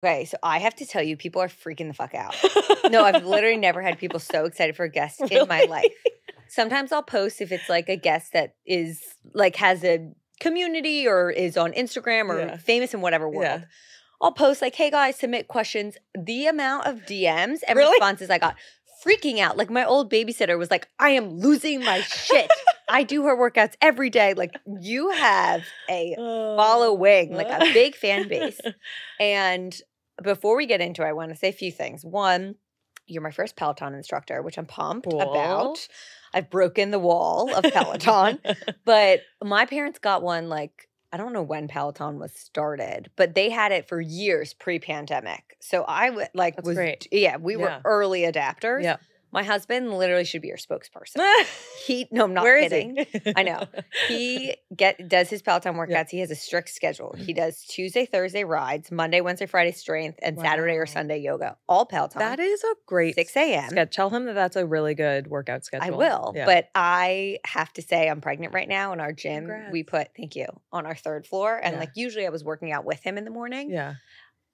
Okay, so I have to tell you, people are freaking the fuck out. No, I've literally never had people so excited for a guest in my life. Sometimes I'll post if it's like a guest that is like has a community or is on Instagram or famous in whatever world. I'll post like, hey guys, submit questions. The amount of DMs and responses I got, freaking out. Like my old babysitter was like, I am losing my shit. I do her workouts every day. Like you have a following, like a big fan base. And before we get into it, I want to say a few things. One, you're my first Peloton instructor, which I'm pumped about. I've broken the wall of Peloton. But my parents got one like, I don't know when Peloton was started, but they had it for years pre-pandemic. So I like That's great. Yeah, we were early adapters. Yeah. My husband literally should be your spokesperson. No, I'm not Where kidding. Is he? I know. He does his Peloton workouts. Yeah. He has a strict schedule. He does Tuesday, Thursday rides, Monday, Wednesday, Friday strength, and Saturday or Sunday yoga. All Peloton. That is a great 6 a.m. Tell him that that's a really good workout schedule. I will. Yeah. But I have to say I'm pregnant right now. In our gym, we put, thank you, on our 3rd floor. And like usually I was working out with him in the morning. Yeah.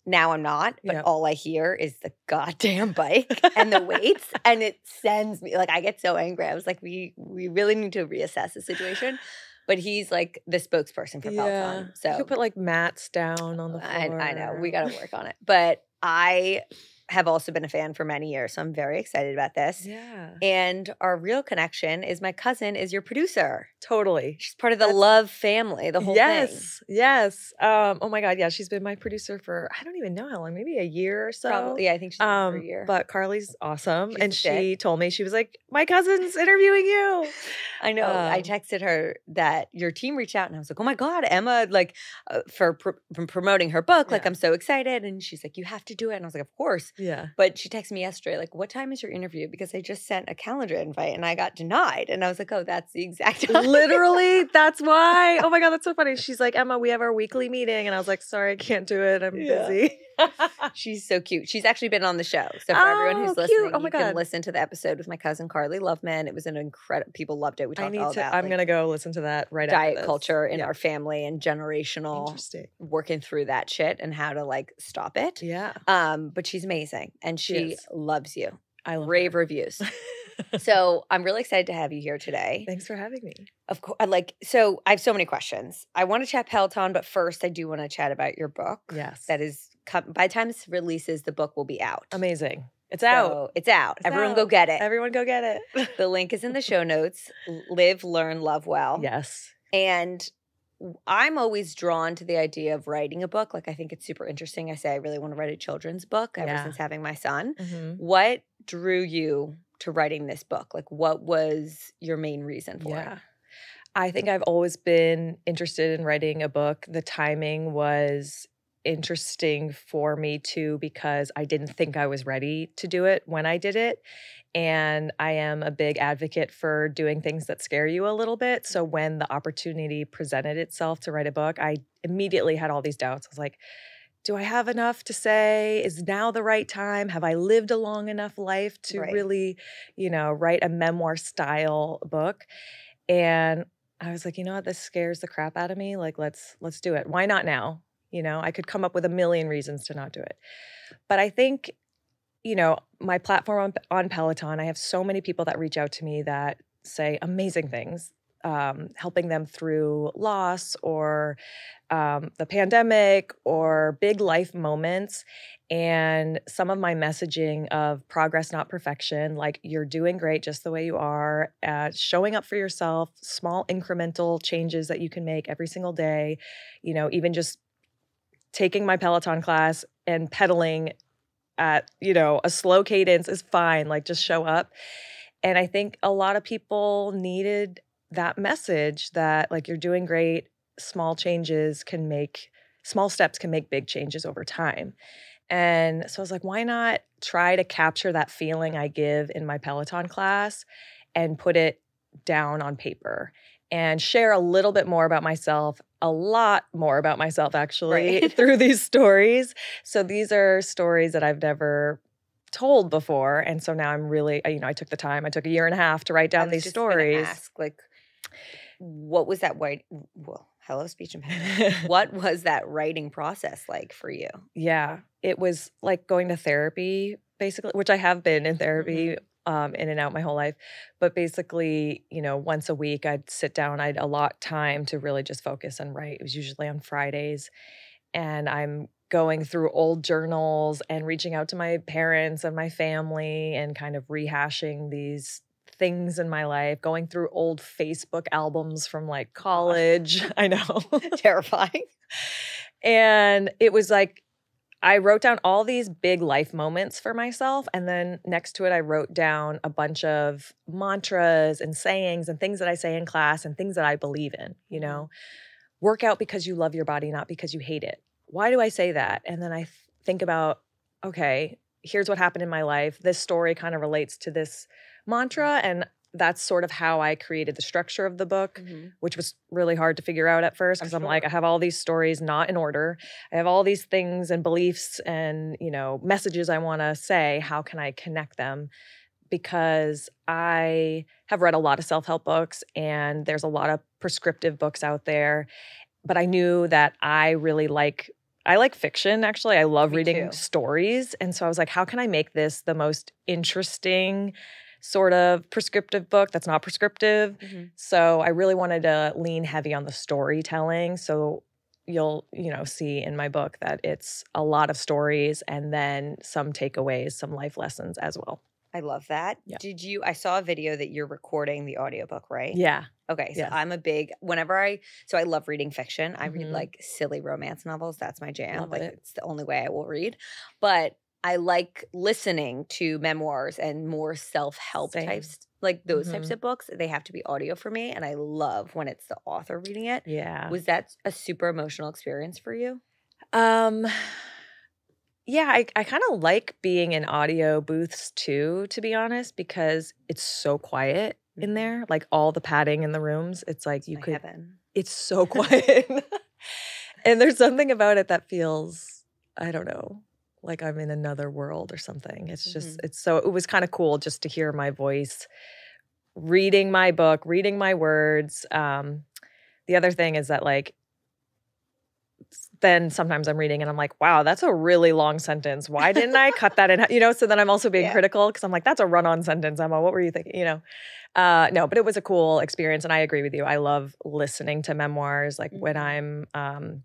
Now I'm not, but all I hear is the goddamn bike and the weights, and it sends me, like, I get so angry. I was like, we really need to reassess the situation. But he's like the spokesperson for Peloton. So you could put like mats down on the floor. I know. We got to work on it. But I have also been a fan for many years, so I'm very excited about this. Yeah. And our real connection is my cousin is your producer. Totally. She's part of the Love family, the whole thing. Yes. Oh my God. Yeah. She's been my producer for, I don't even know how long, maybe a year or so. Probably. Yeah, I think she's been for a year. But Carly's awesome. And she told me, she was like, my cousin's interviewing you. I know. I texted her that your team reached out and I was like, oh my God, Emma, like for promoting her book. Like, I'm so excited. And she's like, you have to do it. And I was like, of course. Yeah. But she texted me yesterday, like, what time is your interview? Because I just sent a calendar invite and I got denied. And I was like, oh, that's the exact time. Literally, that's why. Oh my God, that's so funny. She's like, Emma, we have our weekly meeting. And I was like, sorry, I can't do it. I'm busy. She's so cute. She's actually been on the show. So for everyone who's listening, you can listen to the episode with my cousin Carly Loveman. It was an incredible, people loved it. We talked all about I'm going to go listen to that right diet after this. Culture in our family and generational working through that shit and how to like stop it. Yeah. But she's amazing and she loves you. I love rave reviews. So I'm really excited to have you here today. Thanks for having me. Of course. So I have so many questions. I want to chat Peloton, but first I do want to chat about your book. Yes. That is, by the time this releases, the book will be out. Amazing. It's out. It's out. Everyone go get it. Everyone go get it. The link is in the show notes. Live, Learn, Lovewell. Yes. And I'm always drawn to the idea of writing a book. Like, I think it's super interesting. I say I really want to write a children's book ever since having my son. Mm-hmm. What drew you to writing this book? Like, what was your main reason for it? I think I've always been interested in writing a book. The timing was interesting for me too, because I didn't think I was ready to do it when I did it. And I am a big advocate for doing things that scare you a little bit. So when the opportunity presented itself to write a book, I immediately had all these doubts. I was like, do I have enough to say? Is now the right time? Have I lived a long enough life to really, write a memoir style book? And I was like, you know what? This scares the crap out of me. Like, let's do it. Why not now? I could come up with a million reasons to not do it. But I think, my platform on Peloton, I have so many people that reach out to me that say amazing things, helping them through loss or the pandemic or big life moments. And some of my messaging of progress, not perfection, like you're doing great just the way you are, showing up for yourself, small incremental changes that you can make every single day, even just taking my Peloton class and pedaling at, a slow cadence is fine. Like, just show up. And I think a lot of people needed that message that, like, you're doing great. Small steps can make big changes over time. And so I was like, why not try to capture that feeling I give in my Peloton class and put it down on paper and share a little bit more about myself, a lot more about myself actually, through these stories. So these are stories that I've never told before. And so now I'm really, I took the time. I took a year and a half to write down these stories. Ask, like, what was that Hello, speech impediment. What was that writing process like for you? Yeah, it was like going to therapy, basically, which I have been in therapy in and out my whole life. But basically, you know, once a week I'd sit down, I'd allot time to really just focus and write. It was usually on Fridays. And I'm going through old journals and reaching out to my parents and my family and kind of rehashing these things in my life, going through old Facebook albums from like college. I know. Terrifying. And it was like, I wrote down all these big life moments for myself. And then next to it, I wrote down a bunch of mantras and sayings and things that I say in class and things that I believe in, you know, work out because you love your body, not because you hate it. Why do I say that? And then I think about, okay, here's what happened in my life. This story kind of relates to this mantra. And that's sort of how I created the structure of the book, which was really hard to figure out at first because I'm like, I have all these stories not in order. I have all these things and beliefs and, you know, messages I want to say. How can I connect them? Because I have read a lot of self-help books and there's a lot of prescriptive books out there. But I knew that I like fiction, actually. I love reading stories. And so I was like, how can I make this the most interesting sort of prescriptive book that's not prescriptive? So I really wanted to lean heavy on the storytelling. So you'll, you know, see in my book that it's a lot of stories and then some takeaways, some life lessons as well. I love that. Yeah. I saw a video that you're recording the audiobook, right? Yeah. Okay. So I'm a big, I love reading fiction. I read like silly romance novels. That's my jam. It's the only way I will read. But I like listening to memoirs and more self-help types, like those types of books. They have to be audio for me. And I love when it's the author reading it. Yeah. Was that a super emotional experience for you? Yeah, I kind of like being in audio booths too, to be honest, because it's so quiet in there. Like all the padding in the rooms, it's like it's so quiet. And there's something about it that feels, I don't know, like I'm in another world or something. It's just, it was kind of cool just to hear my voice, reading my book, reading my words. The other thing is that like, then sometimes I'm reading and I'm like, wow, that's a really long sentence. Why didn't I cut that in? You know, so then I'm also being critical because I'm like, that's a run-on sentence, Emma. What were you thinking? You know, no, but it was a cool experience. And I agree with you. I love listening to memoirs. Like when I'm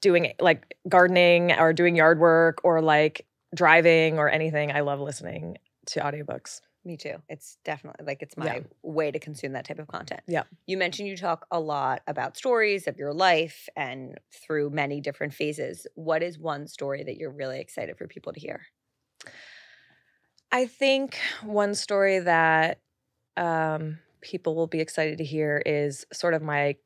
doing like gardening or doing yard work or like driving or anything, I love listening to audiobooks. Me too. It's definitely like it's my way to consume that type of content. Yeah. You mentioned you talk a lot about stories of your life and through many different phases. What is one story that you're really excited for people to hear? I think one story that people will be excited to hear is sort of my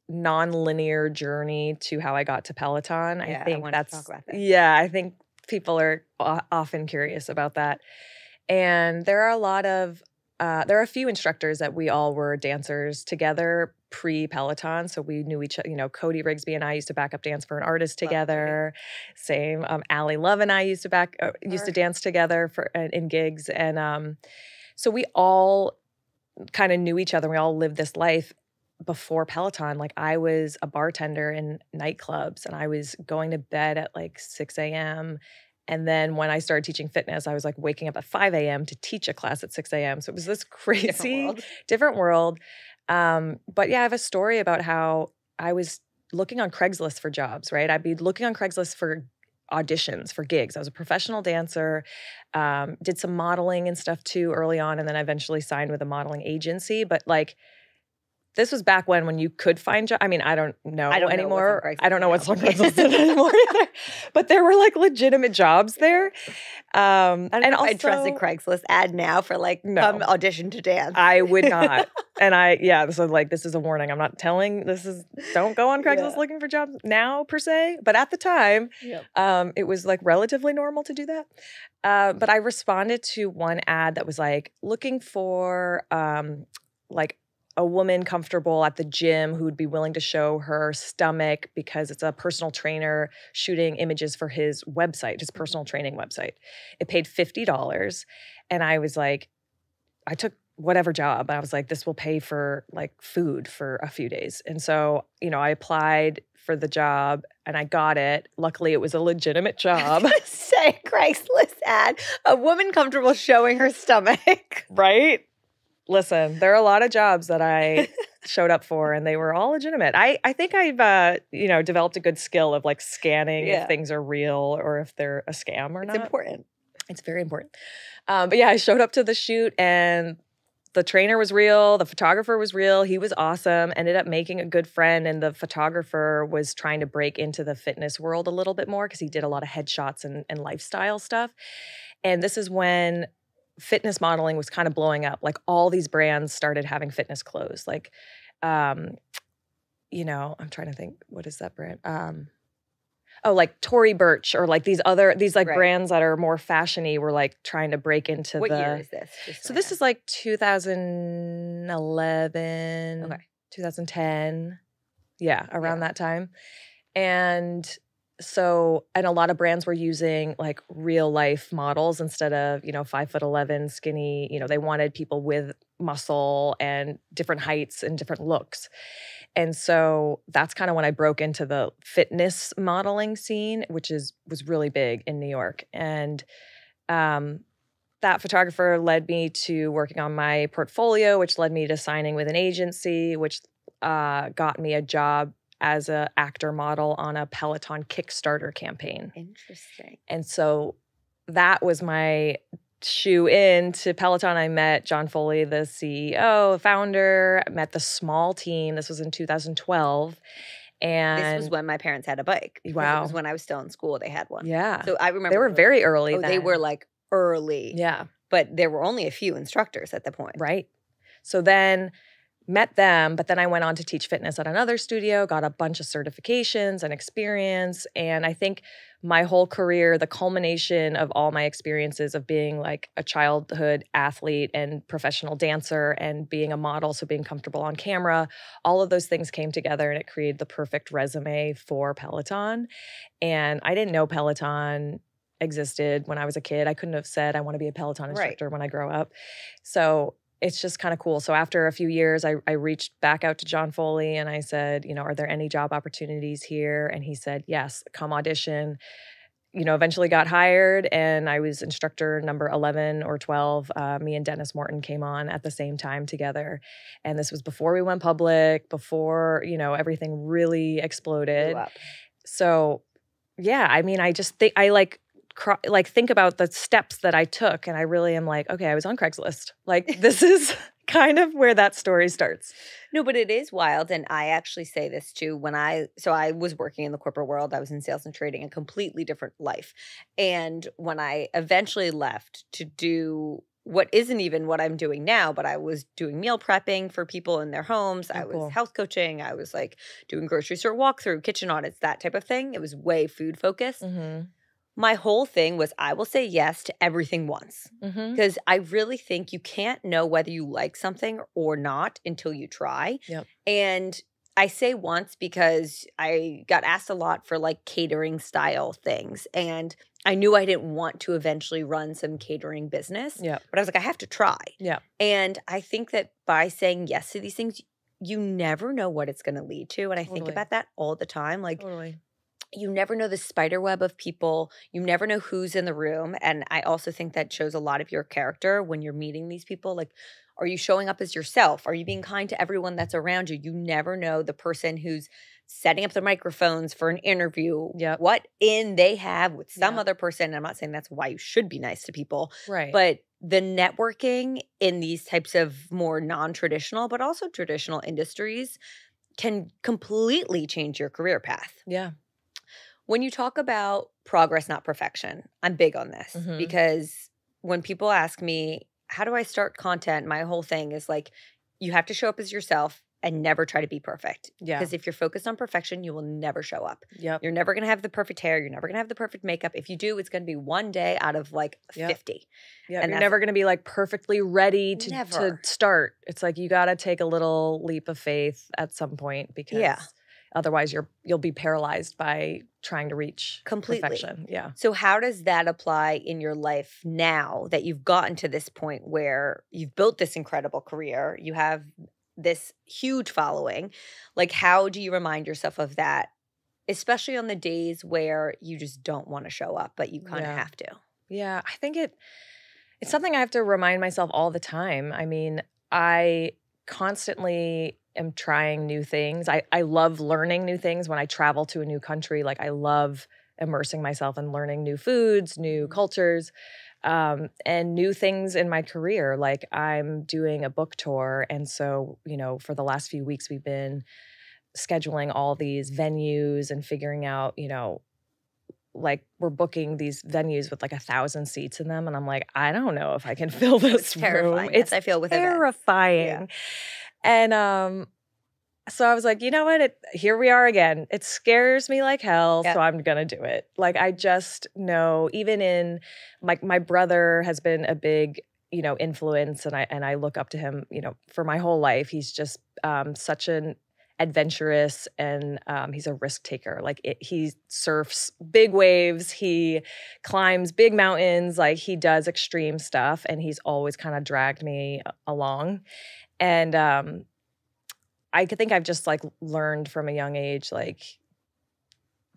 non-linear journey to how I got to Peloton. Yeah, I think to talk about that. Yeah, I think people are often curious about that. And there are a few instructors that we all were dancers together pre-Peloton. So we knew each other, you know, Cody Rigsby and I used to back up dance for an artist together. Same. Allie Love and I used to dance together in gigs. And so we all kind of knew each other. We all lived this life before Peloton. Like I was a bartender in nightclubs and I was going to bed at like 6 a.m. And then when I started teaching fitness, I was like waking up at 5 a.m. to teach a class at 6 a.m. So it was this crazy, different world. But yeah, I have a story about how I was looking on Craigslist for jobs, right? I'd be looking on Craigslist for auditions, for gigs. I was a professional dancer, did some modeling and stuff too early on. And then I eventually signed with a modeling agency. But like, this was back when you could find jobs. I mean, I don't know anymore. I don't know what's on Craigslist anymore either. But there were like legitimate jobs there. I don't know if I trusted Craigslist ad now for like come audition to dance. I would not. And so like this is a warning. I'm not telling don't go on Craigslist looking for jobs now per se. But at the time, it was like relatively normal to do that. But I responded to one ad that was like looking for like a woman comfortable at the gym who would be willing to show her stomach because it's a personal trainer shooting images for his website, his personal training website. It paid $50. And I was like, I took whatever job. I was like, this will pay for like food for a few days. And so, I applied for the job and I got it. Luckily, it was a legitimate job. Say Craigslist ad, a woman comfortable showing her stomach. Right? Listen, there are a lot of jobs that I showed up for and they were all legitimate. I think I've, developed a good skill of like scanning if things are real or if they're a scam or not. It's important. It's very important. But yeah, I showed up to the shoot and the trainer was real. The photographer was real. He was awesome. Ended up making a good friend. And the photographer was trying to break into the fitness world a little bit more because he did a lot of headshots and lifestyle stuff. And this is when fitness modeling was kind of blowing up. Like all these brands started having fitness clothes. Like, I'm trying to think, what is that brand? Like Tory Burch or like these brands that are more fashion-y were like trying to break into What year is this? So this is like 2011, 2010. Yeah, around that time. And so, and a lot of brands were using like real life models instead of, 5'11" skinny, they wanted people with muscle and different heights and different looks. And so that's kind of when I broke into the fitness modeling scene, which was really big in New York. And that photographer led me to working on my portfolio, which led me to signing with an agency, which got me a job as an actor model on a Peloton Kickstarter campaign. Interesting. And so that was my shoe in to Peloton. I met John Foley, the CEO, founder. I met the small team. This was in 2012. And this was when my parents had a bike. Wow. It was when I was still in school. They had one. Yeah. So I remember. They were very early then. They were like early. Yeah. But there were only a few instructors at the point. Right. So then met them, but then I went on to teach fitness at another studio, got a bunch of certifications and experience. And I think my whole career, the culmination of all my experiences of being like a childhood athlete and professional dancer and being a model, so being comfortable on camera, all of those things came together and it created the perfect resume for Peloton. And I didn't know Peloton existed when I was a kid. I couldn't have said I want to be a Peloton instructor when I grow up. So it's just kind of cool. So after a few years, I reached back out to John Foley and I said, are there any job opportunities here? And he said, yes, come audition. Eventually got hired and I was instructor number 11 or 12. Me and Dennis Morton came on at the same time together. And this was before we went public, before, everything really exploded. So yeah, I mean, I just think think about the steps that I took and I really am like, okay, I was on Craigslist. Like this is kind of where that story starts. No, but it is wild. And I actually say this too. So I was working in the corporate world. I was in sales and trading, a completely different life. And when I eventually left to do what isn't even what I'm doing now, but I was doing meal prepping for people in their homes. I was health coaching. I was like doing grocery store walkthrough, kitchen audits, that type of thing. It was way food focused. Mm-hmm. My whole thing was I will say yes to everything once because I really think you can't know whether you like something or not until you try. Yep. And I say once because I got asked a lot for like catering style things and I knew I didn't want to eventually run some catering business. Yep. But I was like, I have to try. Yeah. And I think that by saying yes to these things, you never know what it's going to lead to. And I think about that all the time. Like, you never know the spider web of people. You never know who's in the room. And I also think that shows a lot of your character when you're meeting these people. Like, are you showing up as yourself? Are you being kind to everyone that's around you? You never know the person who's setting up the microphones for an interview, what in they have with some other person. And I'm not saying that's why you should be nice to people. Right. But the networking in these types of more non-traditional, but also traditional industries can completely change your career path. Yeah. When you talk about progress, not perfection, I'm big on this because when people ask me, how do I start content? My whole thing is like, you have to show up as yourself and never try to be perfect. Yeah. Because if you're focused on perfection, you will never show up. Yep. You're never going to have the perfect hair. You're never going to have the perfect makeup. If you do, it's going to be one day out of like 50. Yeah, and you're never going to be like perfectly ready to start. It's like you got to take a little leap of faith at some point because Otherwise, you'll be paralyzed by trying to reach perfection. Yeah. So how does that apply in your life now that you've gotten to this point where you've built this incredible career, you have this huge following? Like, how do you remind yourself of that, especially on the days where you just don't want to show up, but you kind of have to? Yeah, I think it's something I have to remind myself all the time. I mean, I constantly am trying new things. I love learning new things when I travel to a new country. Like, I love immersing myself in learning new foods, new cultures, and new things in my career. Like, I'm doing a book tour. And so, for the last few weeks, we've been scheduling all these venues and figuring out, like, we're booking these venues with like 1,000 seats in them. And I'm like, I don't know if I can fill this terrifying. room. I feel with terrifying. Yeah. And so I was like, you know what? Here we are again. It scares me like hell, so I'm going to do it. Like, I just know, even in my brother has been a big, influence, and I look up to him, for my whole life. He's just such an adventurous, and he's a risk taker. Like, he surfs big waves, he climbs big mountains, like, he does extreme stuff, and he's always kind of dragged me along. And I think I've just like learned from a young age, like,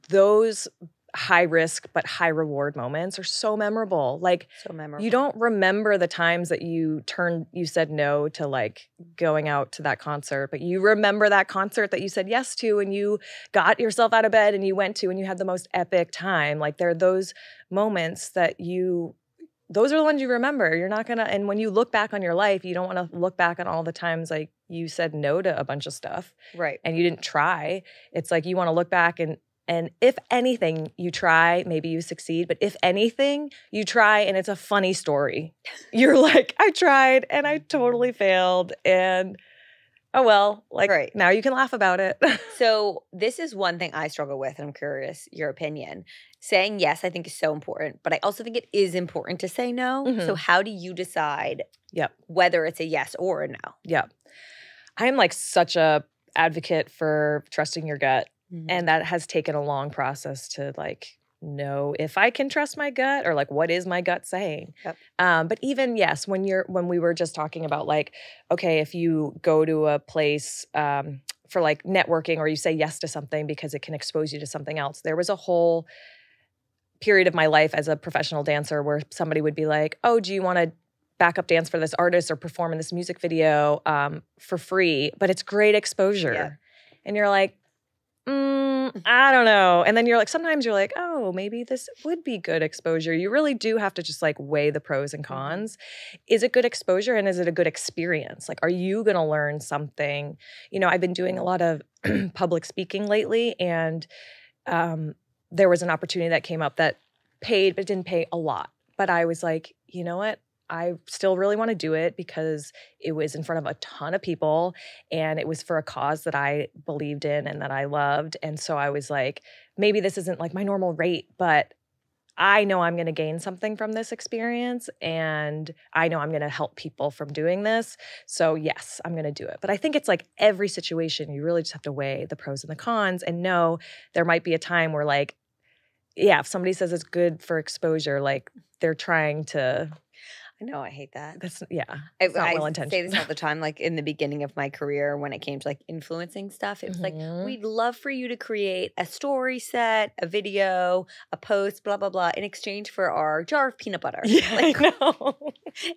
those high risk but high reward moments are so memorable. Like, so memorable. You don't remember the times that you said no to like going out to that concert, but you remember that concert that you said yes to, and you got yourself out of bed and you went to, and you had the most epic time. Like, there are those moments that those are the ones you remember. You're not gonna, and when you look back on your life, you don't want to look back on all the times like you said no to a bunch of stuff. Right. And you didn't try. It's like, you want to look back and if anything, you try, maybe you succeed. But if anything, you try and it's a funny story. You're like, I tried and I totally failed. And oh well, like, now you can laugh about it. So this is one thing I struggle with, and I'm curious your opinion. Saying yes, I think, is so important, but I also think it is important to say no. Mm-hmm. So how do you decide whether it's a yes or a no? Yeah. I'm like such a advocate for trusting your gut. Mm-hmm. And that has taken a long process to like know if I can trust my gut, or like, what is my gut saying? Yep. But even, yes, when we were just talking about like, okay, if you go to a place for like networking, or you say yes to something because it can expose you to something else. There was a whole period of my life as a professional dancer where somebody would be like, oh, do you want to backup dance for this artist or perform in this music video for free? But it's great exposure. Yeah. And you're like, I don't know. And then sometimes you're like, oh, maybe this would be good exposure. You really do have to just like weigh the pros and cons. Is it good exposure, and is it a good experience? Like, are you going to learn something? I've been doing a lot of public speaking lately, and there was an opportunity that came up that paid, but it didn't pay a lot. But I was like, you know what? I still really want to do it because it was in front of a ton of people, and it was for a cause that I believed in and that I loved. And so I was like, maybe this isn't like my normal rate, but I know I'm going to gain something from this experience, and I know I'm going to help people from doing this. So yes, I'm going to do it. But I think it's like every situation, you really just have to weigh the pros and the cons, and know there might be a time where like, yeah, if somebody says it's good for exposure, like they're trying to... I know, I hate that. It's not well-intentioned. I say this all the time, like in the beginning of my career when it came to like influencing stuff, it was like, we'd love for you to create a story set, a video, a post, blah, blah, blah, in exchange for our jar of peanut butter. Yeah, like, I know.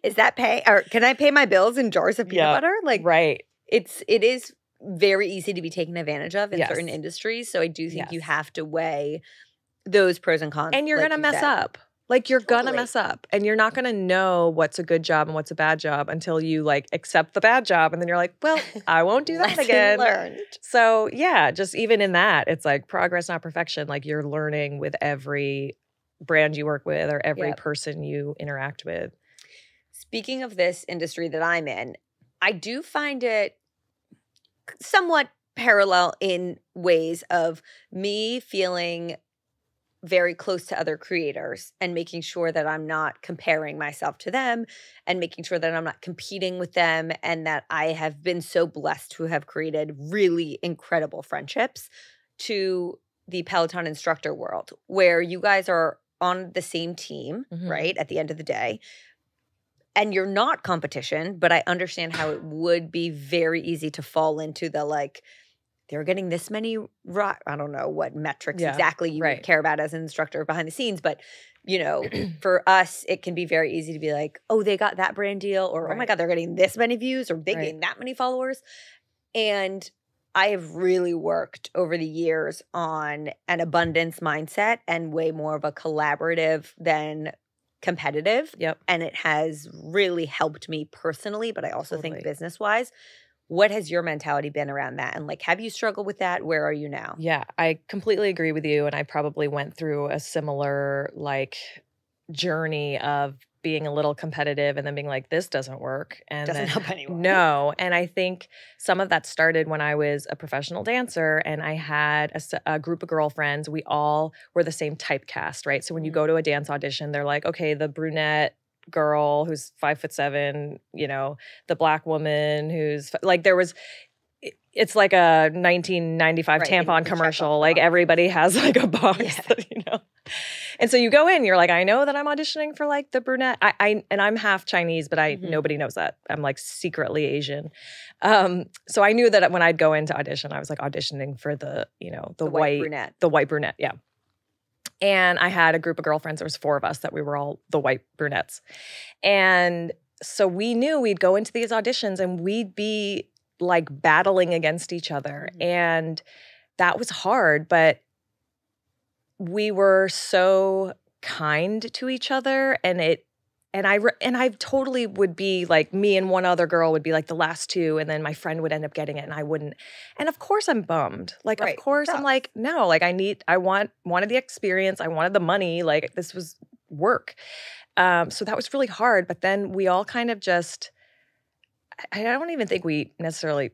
Is that or can I pay my bills in jars of peanut butter? Like, right. It is very easy to be taken advantage of in certain industries. So I do think you have to weigh those pros and cons. And you're going to mess up. Like, you're going to mess up, and you're not going to know what's a good job and what's a bad job until you like accept the bad job. And then you're like, well, I won't do that again. Learned. So yeah, just even in that, it's like progress, not perfection. Like, you're learning with every brand you work with or every person you interact with. Speaking of this industry that I'm in, I do find it somewhat parallel in ways of me feeling very close to other creators and making sure that I'm not comparing myself to them and making sure that I'm not competing with them, and that I have been so blessed to have created really incredible friendships, to the Peloton instructor world, where you guys are on the same team, right, at the end of the day. And you're not competition, but I understand how it would be very easy to fall into the like, they're getting this many, I don't know what metrics exactly you would care about as an instructor behind the scenes. But, you know, for us, it can be very easy to be like, oh, they got that brand deal, or oh my God, they're getting this many views, or they gained that many followers. And I have really worked over the years on an abundance mindset and way more of a collaborative than competitive. And it has really helped me personally, but I also think business-wise. What has your mentality been around that? And like, have you struggled with that? Where are you now? Yeah, I completely agree with you. And I probably went through a similar like journey of being a little competitive and then being like, this doesn't work. And doesn't help anyone. No. And I think some of that started when I was a professional dancer and I had a group of girlfriends. We all were the same typecast, right? So when you go to a dance audition, they're like, okay, the brunette girl who's 5'7", you know, the black woman who's like, there was, it's like a 1995 tampon commercial. Like everybody has like a box, you know? And so you go in, you're like, I know that I'm auditioning for like the brunette. And I'm half Chinese, but nobody knows that. I'm like secretly Asian. So I knew that when I'd go into audition, I was like auditioning for the, you know, the white brunette. The white brunette, yeah. And I had a group of girlfriends. There was 4 of us that we were all the white brunettes. And so we knew we'd go into these auditions and we'd be like battling against each other. And that was hard, but we were so kind to each other. And I totally would be like, me and one other girl would be like the last 2, and then my friend would end up getting it and I wouldn't. And of course I'm bummed. Like, of course I'm like, no, like I wanted the experience. I wanted the money. Like this was work. So that was really hard. But then we all kind of just, I don't even think we necessarily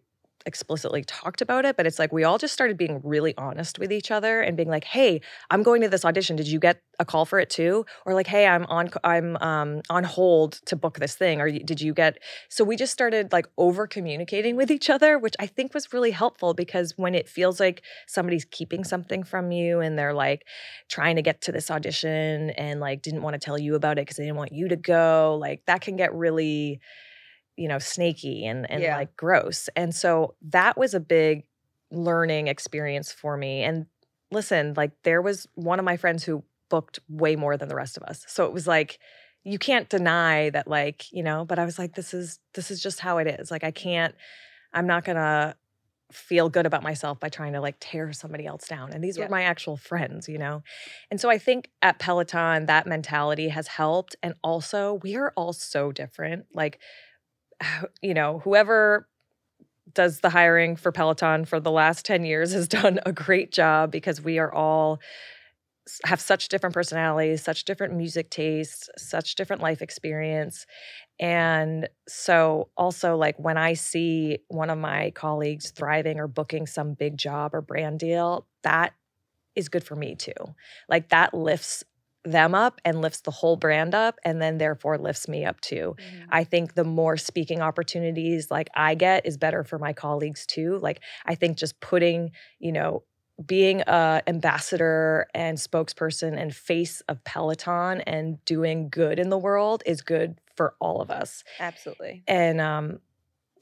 explicitly talked about it, but it's like we all just started being really honest with each other and being like, hey, I'm going to this audition. Did you get a call for it too? Or like, hey, I'm on hold to book this thing. Or did you get? So we just started like over communicating with each other, which I think was really helpful, because when it feels like somebody's keeping something from you and they're like trying to get to this audition and like didn't want to tell you about it because they didn't want you to go, like that can get really, you know, snaky and like gross. And so that was a big learning experience for me. And listen, like there was one of my friends who booked way more than the rest of us. So it was like, you can't deny that, like, you know, but I was like, this is just how it is. Like, I'm not going to feel good about myself by trying to like tear somebody else down. And these were my actual friends, you know? And so I think at Peloton, that mentality has helped. And also we are all so different. Like, you know, whoever does the hiring for Peloton for the last 10 years has done a great job, because we are all have such different personalities, such different music tastes, such different life experience. And so also like when I see one of my colleagues thriving or booking some big job or brand deal, that is good for me too. Like that lifts them up and lifts the whole brand up, and then therefore lifts me up too. I think the more speaking opportunities like I get is better for my colleagues too. Like I think just putting, you know, being a ambassador and spokesperson and face of Peloton and doing good in the world is good for all of us. Absolutely. And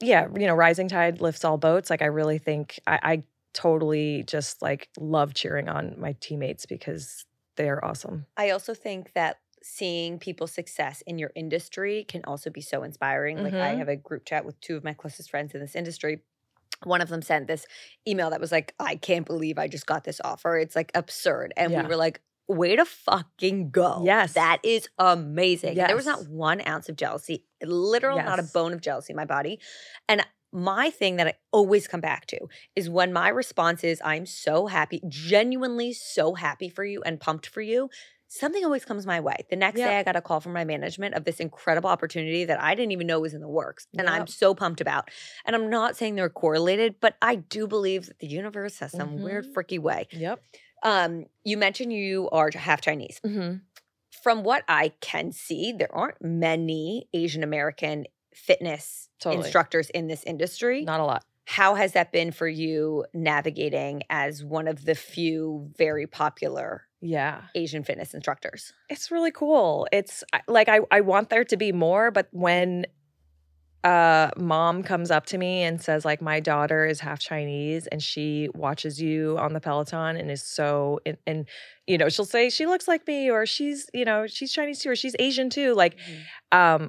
yeah, you know, rising tide lifts all boats. Like I really think I totally just like love cheering on my teammates because they're awesome. I also think that seeing people's success in your industry can also be so inspiring. Like I have a group chat with 2 of my closest friends in this industry. One of them sent this email that was like, I can't believe I just got this offer. It's like absurd. And we were like, way to fucking go. Yes. That is amazing. Yes. There was not 1 ounce of jealousy, literal, not a bone of jealousy in my body. And my thing that I always come back to is when my response is, I'm so happy, genuinely so happy for you and pumped for you, something always comes my way. The next day I got a call from my management of this incredible opportunity that I didn't even know was in the works. And I'm so pumped about. And I'm not saying they're correlated, but I do believe that the universe has some weird freaky way. You mentioned you are half Chinese. Mm-hmm. From what I can see, there aren't many Asian American fitness instructors in this industry. Not a lot. How has that been for you navigating as one of the few very popular Asian fitness instructors? It's really cool. It's like I want there to be more, but when mom comes up to me and says like, my daughter is half Chinese and she watches you on the Peloton and is so and you know, she'll say she looks like me, or she's, you know, she's Chinese too, or she's Asian too. Like, I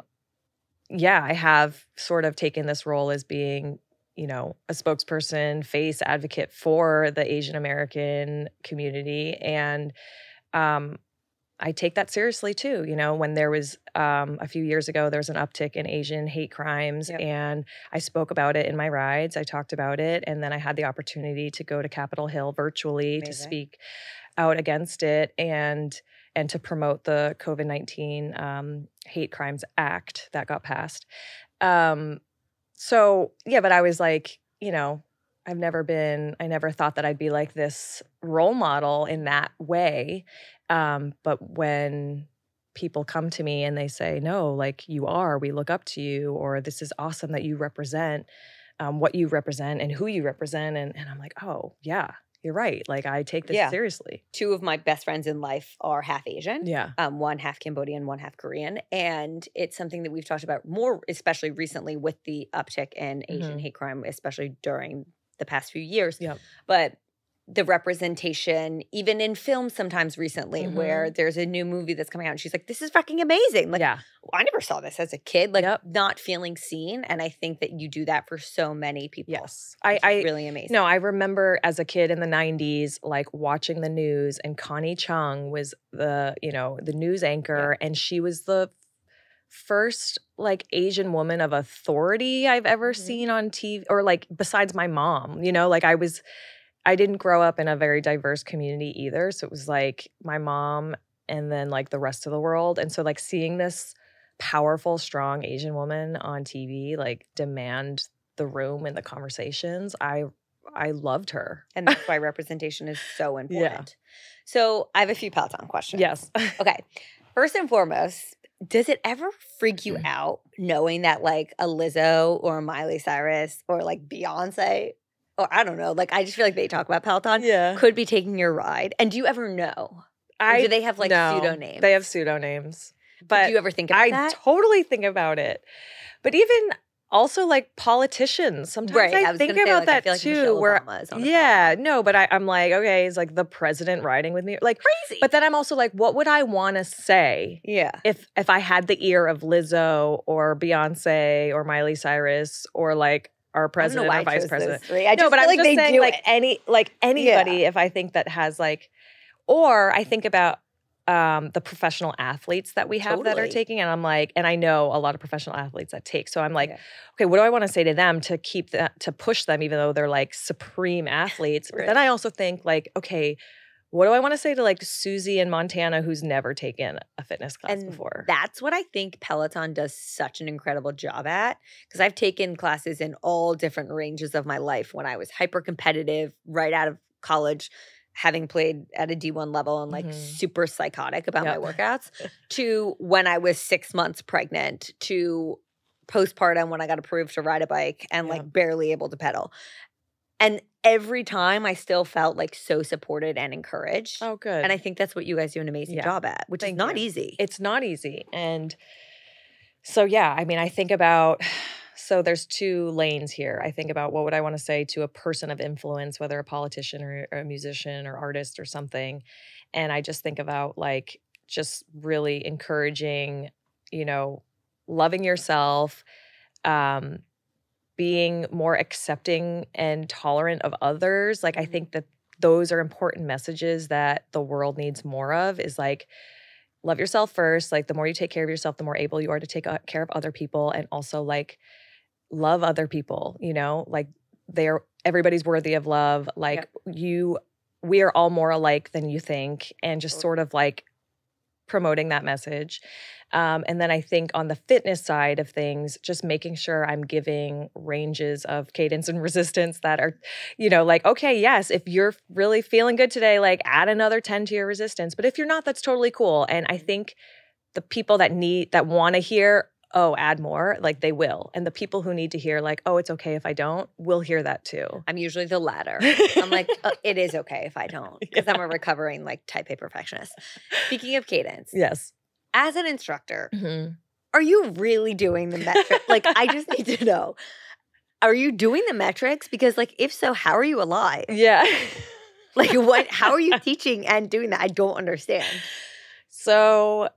have sort of taken this role as being, you know, a spokesperson, face advocate for the Asian American community. And I take that seriously too. You know, when there was a few years ago, there was an uptick in Asian hate crimes, and I spoke about it in my rides. I talked about it, and then I had the opportunity to go to Capitol Hill virtually to speak out against it and to promote the COVID-19 Hate Crimes Act that got passed. So yeah, but I was like, you know, I never thought that I'd be like this role model in that way. But when people come to me and they say, no, like you are, we look up to you, or this is awesome that you represent what you represent and who you represent. And I'm like, oh yeah, you're right. Like I take this seriously. Two of my best friends in life are half Asian. Yeah. One half Cambodian, one half Korean. And it's something that we've talked about more, especially recently with the uptick in Asian hate crime, especially during the past few years. Yep. But the representation, even in film sometimes recently, where there's a new movie that's coming out and she's like, this is fucking amazing. Like, I never saw this as a kid, like not feeling seen. And I think that you do that for so many people. Yes. I really amazing. No, I remember as a kid in the 90s, like watching the news, and Connie Chung was the news anchor, and she was the first like Asian woman of authority I've ever seen on TV, or like besides my mom, you know, like I didn't grow up in a very diverse community either. So it was like my mom and then like the rest of the world. And so like seeing this powerful, strong Asian woman on TV, like demand the room and the conversations, I loved her. And that's why representation is so important. So I have a few Peloton questions. Yes. Okay. First and foremost, does it ever freak you out knowing that like a Lizzo or a Miley Cyrus or like Beyonce, or I don't know, like I just feel like they talk about Peloton, could be taking your ride? And do you ever know? Or do they have like pseudonames? They have pseudonames. But do you ever think about that? I totally think about it. But even also like politicians, sometimes I think about that too. Where but I'm like, okay, it's like the president riding with me, like crazy. But then I'm also like, what would I want to say? If I had the ear of Lizzo or Beyonce or Miley Cyrus or like our president or vice president. I know, but I'm like just saying like anybody. If I think that has like, or I think about the professional athletes that we have that are taking, and I'm like, and I know a lot of professional athletes that take, so I'm like, okay, what do I want to say to them to keep that, to push them, even though they're like supreme athletes? But then I also think like, okay, what do I want to say to like Susie in Montana who's never taken a fitness class before? That's what I think Peloton does such an incredible job at, because I've taken classes in all different ranges of my life. When I was hyper competitive right out of college, having played at a D1 level and like super psychotic about my workouts, to when I was 6 months pregnant, to postpartum when I got approved to ride a bike and like barely able to pedal. And every time I still felt like so supported and encouraged. Oh, good. And I think that's what you guys do an amazing job at, which is not easy. It's not easy. And so, I mean, I think about, so there's two lanes here. I think about what would I want to say to a person of influence, whether a politician or a musician or artist or something. And I just think about like just really encouraging, you know, loving yourself, being more accepting and tolerant of others. Like, I think that those are important messages that the world needs more of, is like, love yourself first. Like, the more you take care of yourself, the more able you are to take care of other people. And also like, love other people, you know, like everybody's worthy of love. Like we are all more alike than you think. And just sort of like promoting that message. And then I think on the fitness side of things, just making sure I'm giving ranges of cadence and resistance that are, like, okay, yes, if you're really feeling good today, like add another 10 to your resistance. But if you're not, that's totally cool. And I think the people that want to hear, oh, add more, like they will. And the people who need to hear like, oh, it's okay if I don't, will hear that too. I'm usually the latter. I'm like, it is okay if I don't, because I'm a recovering like type A perfectionist. Speaking of cadence. Yes. As an instructor, are you really doing the metrics? Like, I just need to know. Are you doing the metrics? Because like, if so, how are you alive? Yeah. Like how are you teaching and doing that? I don't understand. So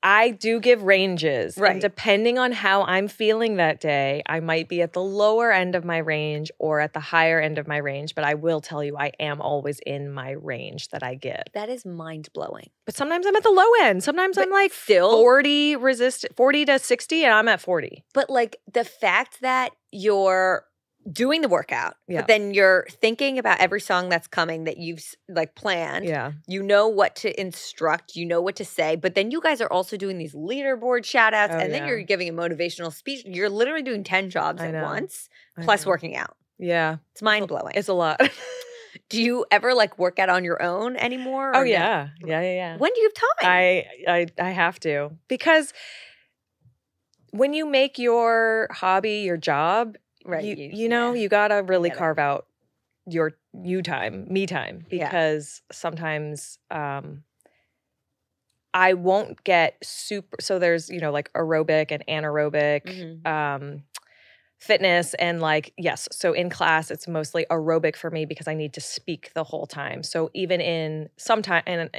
I do give ranges. Right. And depending on how I'm feeling that day, I might be at the lower end of my range or at the higher end of my range. But I will tell you, I am always in my range that I give. That is mind-blowing. But sometimes I'm at the low end. Sometimes I'm like still 40 to 60 and I'm at 40. But like the fact that you're doing the workout, but then you're thinking about every song that's coming that you've like planned. Yeah. You know what to instruct, you know what to say, but then you guys are also doing these leaderboard shout outs and then you're giving a motivational speech. You're literally doing 10 jobs at once, plus working out. Yeah. It's mind blowing. It's a lot. Do you ever like work out on your own anymore? Oh yeah. No? Yeah. When do you have time? I have to, because when you make your hobby your job, right, you gotta really carve out your me time, because sometimes I won't get super. So there's like aerobic and anaerobic fitness, and like so in class it's mostly aerobic for me because I need to speak the whole time. So even in sometimes, and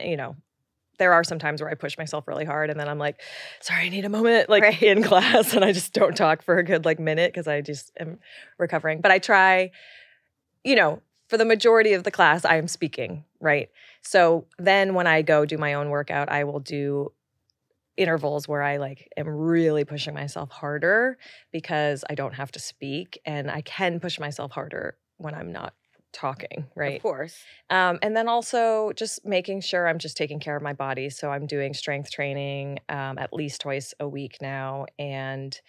there are some times where I push myself really hard and then I'm like, sorry, I need a moment in class, and I just don't talk for a good minute because I just am recovering. But I try, for the majority of the class, I am speaking, right? So then when I go do my own workout, I will do intervals where I am really pushing myself harder because I don't have to speak, and I can push myself harder when I'm not talking, right? Of course. And then also just making sure I'm just taking care of my body. So I'm doing strength training at least twice a week now, and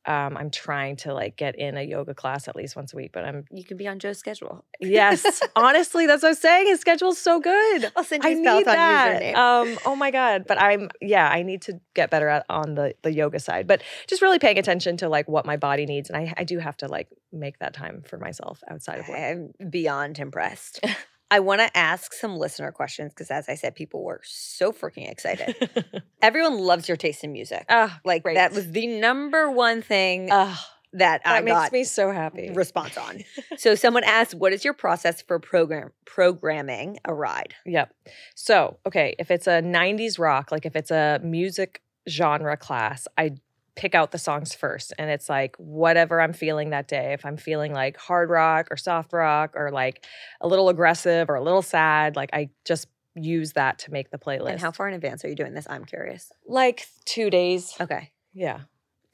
I'm trying to get in a yoga class at least once a week. But you can be on Joe's schedule. Yes, honestly, that's what I was saying. His schedule's so good. I'll send you his Peloton username. Oh my god! But I need to get better on the yoga side. But just really paying attention to what my body needs, and I do have to make that time for myself outside of work. I'm beyond impressed. I want to ask some listener questions because, as I said, people were so freaking excited. Everyone loves your taste in music. Great. That was the number one thing that I got. That makes me so happy. Response on. So someone asked, what is your process for programming a ride? Yep. So, okay, if it's a 90s rock, if it's a music genre class, I pick out the songs first, and it's whatever I'm feeling that day. If I'm feeling hard rock or soft rock or a little aggressive or a little sad, I just use that to make the playlist. And how far in advance are you doing this? I'm curious. 2 days. Okay. Yeah.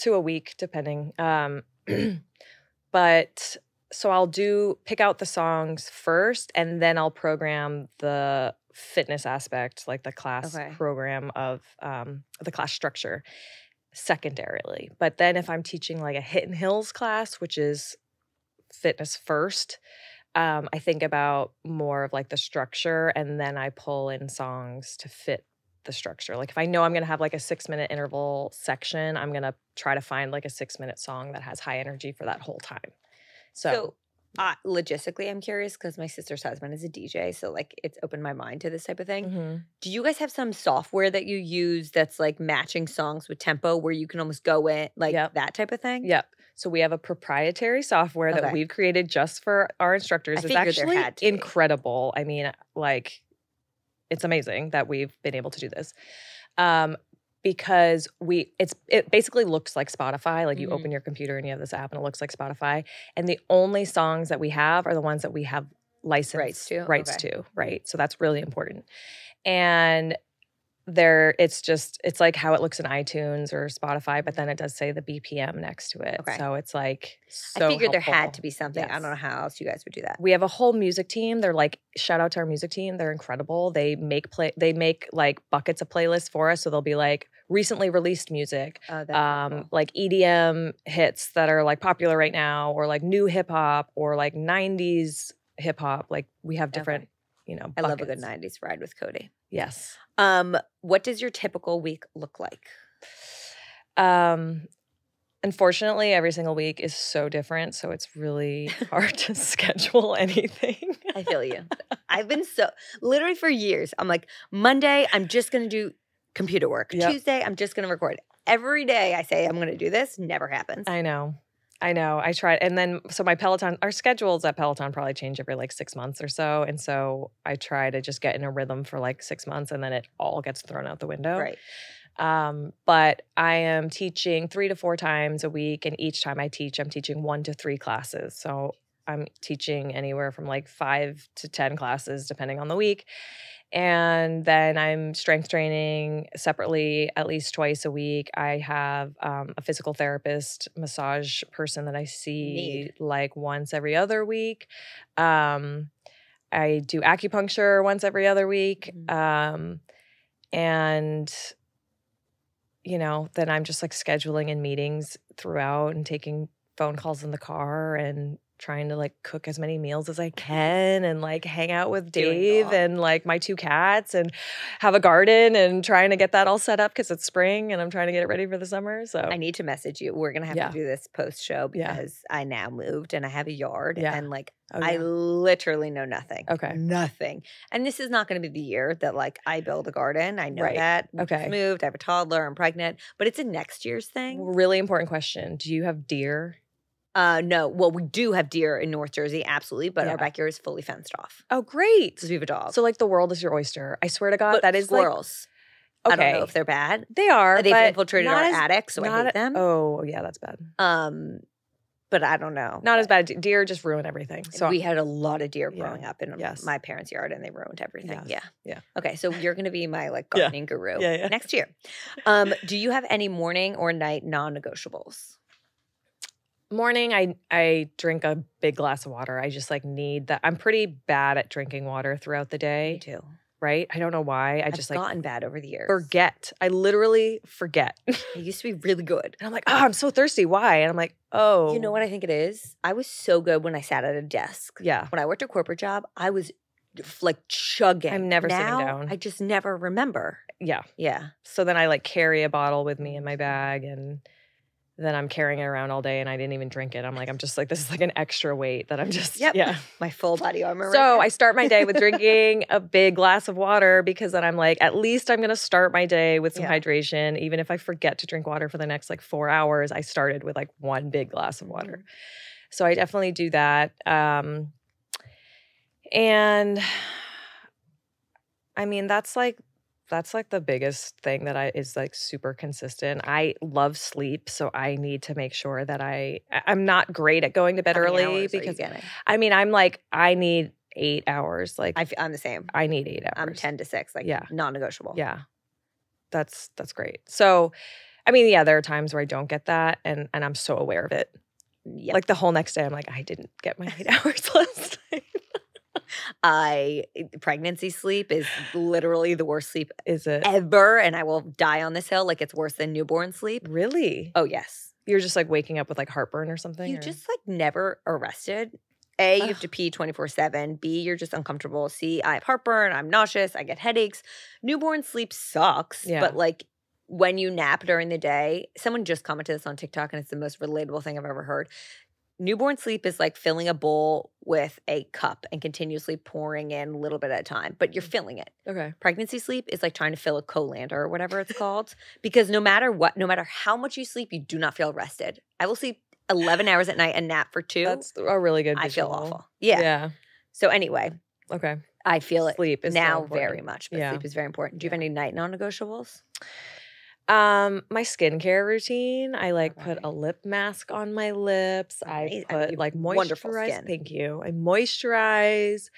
To a week, depending. But so I'll pick out the songs first, and then I'll program the fitness aspect, the class program of the class structure secondarily. But then if I'm teaching a Hidden Hills class, which is fitness first, I think about more of the structure, and then I pull in songs to fit the structure. If I know I'm going to have a 6-minute interval section, I'm going to try to find a 6-minute song that has high energy for that whole time. So logistically, I'm curious because my sister's husband is a DJ, so it's opened my mind to this type of thing. Mm-hmm. Do you guys have some software that you use that's matching songs with tempo where you can almost go in that type of thing? Yep. So we have a proprietary software that we've created just for our instructors. It's actually incredible. I mean, it's amazing that we've been able to do this. Because it basically looks like Spotify. You open your computer and you have this app and it looks like Spotify. And the only songs that we have are the ones that we have license rights to, right? So that's really important. And it's like how it looks in iTunes or Spotify, but then it does say the BPM next to it. Okay. So it's like so I figured there had helpful. to be something. Yes. I don't know how else you guys would do that. We have a whole music team. They're like, shout out to our music team. They're incredible. They make like buckets of playlists for us. So they'll be like recently released music, Oh, that's cool. like EDM hits that are like popular right now, or like new hip hop, or like 90s hip hop. Like we have different, buckets. I love a good 90s ride with Cody. Yes. What does your typical week look like? Unfortunately, every single week is so different, so it's really hard to schedule anything. I feel you. I've been literally for years, I'm like, Monday, I'm just going to do computer work. Yep. Tuesday, I'm just going to record. Every day I say I'm going to do this, never happens. I know. I tried. And then, so our schedules at Peloton probably change every like 6 months or so. And so I try to just get in a rhythm for like 6 months, and then it all gets thrown out the window. Right. But I am teaching 3 to 4 times a week. And each time I teach, I'm teaching 1 to 3 classes. So I'm teaching anywhere from like 5 to 10 classes, depending on the week. And then I'm strength training separately at least twice a week. I have a physical therapist, massage person that I see like once every other week. I do acupuncture once every other week. And, then I'm just like scheduling in meetings throughout and taking phone calls in the car and trying to like cook as many meals as I can and like hang out with Dave and like my 2 cats and have a garden and trying to get that all set up because it's spring and I'm trying to get it ready for the summer. So I need to message you. We're going to have to do this post show because I now moved and I have a yard and like I literally know nothing. Okay. Nothing. And this is not going to be the year that like I build a garden. I know that. We just moved. I have a toddler. I'm pregnant. But it's a next year's thing. Really important question. Do you have deer? No. Well, we do have deer in North Jersey, absolutely, but our backyard is fully fenced off. Oh, great. Because we have a dog. So like the world is your oyster. I swear to God, but that is squirrels. Like, I don't know if they're bad. They are. They've infiltrated our attic, so I hate them. Oh, yeah, that's bad. But I don't know. Not as bad. Deer just ruin everything. So we had a lot of deer growing up in my parents' yard, and they ruined everything. Yes. Yeah. Okay, so you're going to be my like gardening guru next year. Do you have any morning or night non-negotiables? Morning, I drink a big glass of water. I just like need that. I'm pretty bad at drinking water throughout the day. Me too. Right? I don't know why. I've gotten bad over the years. Forget. I literally forget. I used to be really good. And I'm like, I'm so thirsty. Why? And I'm like, oh. You know what I think it is? I was so good when I sat at a desk. Yeah. When I worked a corporate job, I was like chugging. I'm never sitting down. I just never remember. Yeah. Yeah. So then I like carry a bottle with me in my bag, and then I'm carrying it around all day and I didn't even drink it. I'm just like, this is like an extra weight that I'm just, my full body armor. So I start my day with drinking a big glass of water because then I'm like, at least I'm going to start my day with some hydration. Even if I forget to drink water for the next like 4 hours, I started with like 1 big glass of water. So I definitely do that. And I mean, that's like the biggest thing that is like super consistent. I love sleep, so I need to make sure that I'm not great at going to bed early because I mean, I'm like, I need 8 hours. Like I'm the same. I need 8 hours. I'm 10 to 6, like non-negotiable. Yeah. That's great. So, I mean, yeah, there are times where I don't get that and I'm so aware of it. Yep. Like the whole next day I'm like, I didn't get my 8 hours last night. Pregnancy sleep is literally the worst sleep ever, and I will die on this hill. Like it's worse than newborn sleep. Really? Oh yes. You're just like waking up with like heartburn or something. Just like never arrested. A, you have to pee 24/7. B, you're just uncomfortable. C, I have heartburn. I'm nauseous. I get headaches. Newborn sleep sucks. Yeah. But like when you nap during the day, someone just commented this on TikTok, and it's the most relatable thing I've ever heard. Newborn sleep is like filling a bowl with a cup and continuously pouring in a little bit at a time, but you're filling it. Okay. Pregnancy sleep is like trying to fill a colander or whatever it's called, because no matter how much you sleep, you do not feel rested. I will sleep 11 hours at night and nap for 2. That's a really good visual. I feel awful. Yeah. So anyway. Okay. I feel sleep is now so very much, but sleep is very important. Do you have any night non-negotiables? My skincare routine. I like put a lip mask on my lips. I put like moisturize. Wonderful skin. Thank you. I moisturize.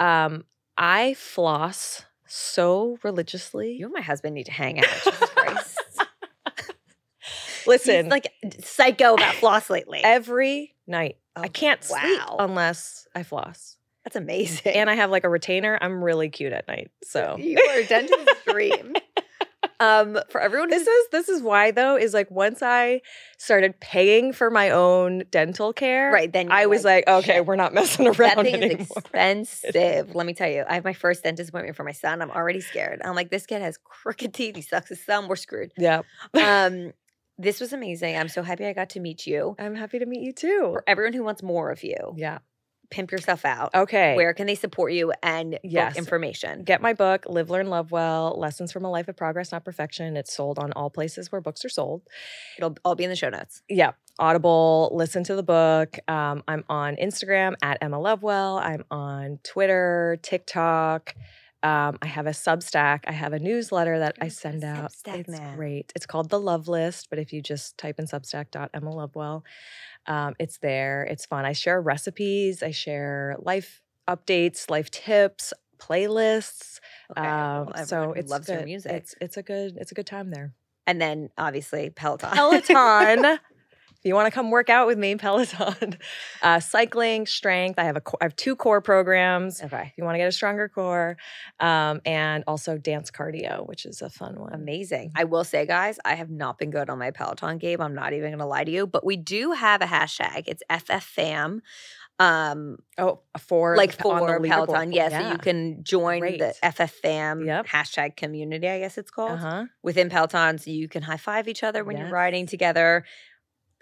I floss so religiously. You and my husband need to hang out. Jesus Christ. Listen. He's like psycho about floss lately. Every night. Oh, I can't sleep wow. unless I floss. That's amazing. And I have like a retainer. I'm really cute at night. So you are a dentist's dream. For everyone, this is why though, is like once I started paying for my own dental care, right? Then I was like, okay, shit. we're not messing around that thing anymore. is expensive. Let me tell you, I have my first dentist appointment for my son. I'm already scared. I'm like, this kid has crooked teeth. He sucks his thumb. We're screwed. Yeah. This was amazing. I'm so happy I got to meet you. I'm happy to meet you too. For everyone who wants more of you, yeah. Pimp yourself out. Okay. Where can they support you and book information? Get my book, Live, Learn, Lovewell, Lessons from a Life of Progress, Not Perfection. It's sold on all places where books are sold. It'll all be in the show notes. Yeah. Audible, listen to the book. I'm on Instagram at Emma Lovewell. I'm on Twitter, TikTok. I have a Substack. I have a newsletter that I send out. It's great. It's called The Love List, but if you just type in substack.emmalovewell, it's there. It's fun. I share recipes. I share life updates, life tips, playlists. Okay. So it loves your music. It's a good time there. And then obviously Peloton. If you want to come work out with me, Peloton. Cycling, strength. I have 2 core programs. Okay. If you want to get a stronger core. And also dance cardio, which is a fun one. Amazing. I will say, guys, I have not been good on my Peloton game. I'm not even going to lie to you. But we do have a hashtag. It's FFFam. For Peloton. Yeah, so you can join the FFFam hashtag community, I guess it's called. Within Peloton, so you can high five each other when you're riding together.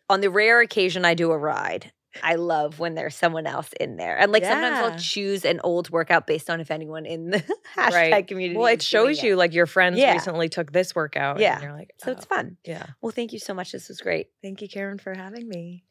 On the rare occasion I do a ride, I love when there's someone else in there. And sometimes I'll choose an old workout based on if anyone in the hashtag community Well, it shows you like your friends recently took this workout. Yeah. And you're like, so it's fun. Yeah. Well, thank you so much. This was great. Thank you, Karen, for having me.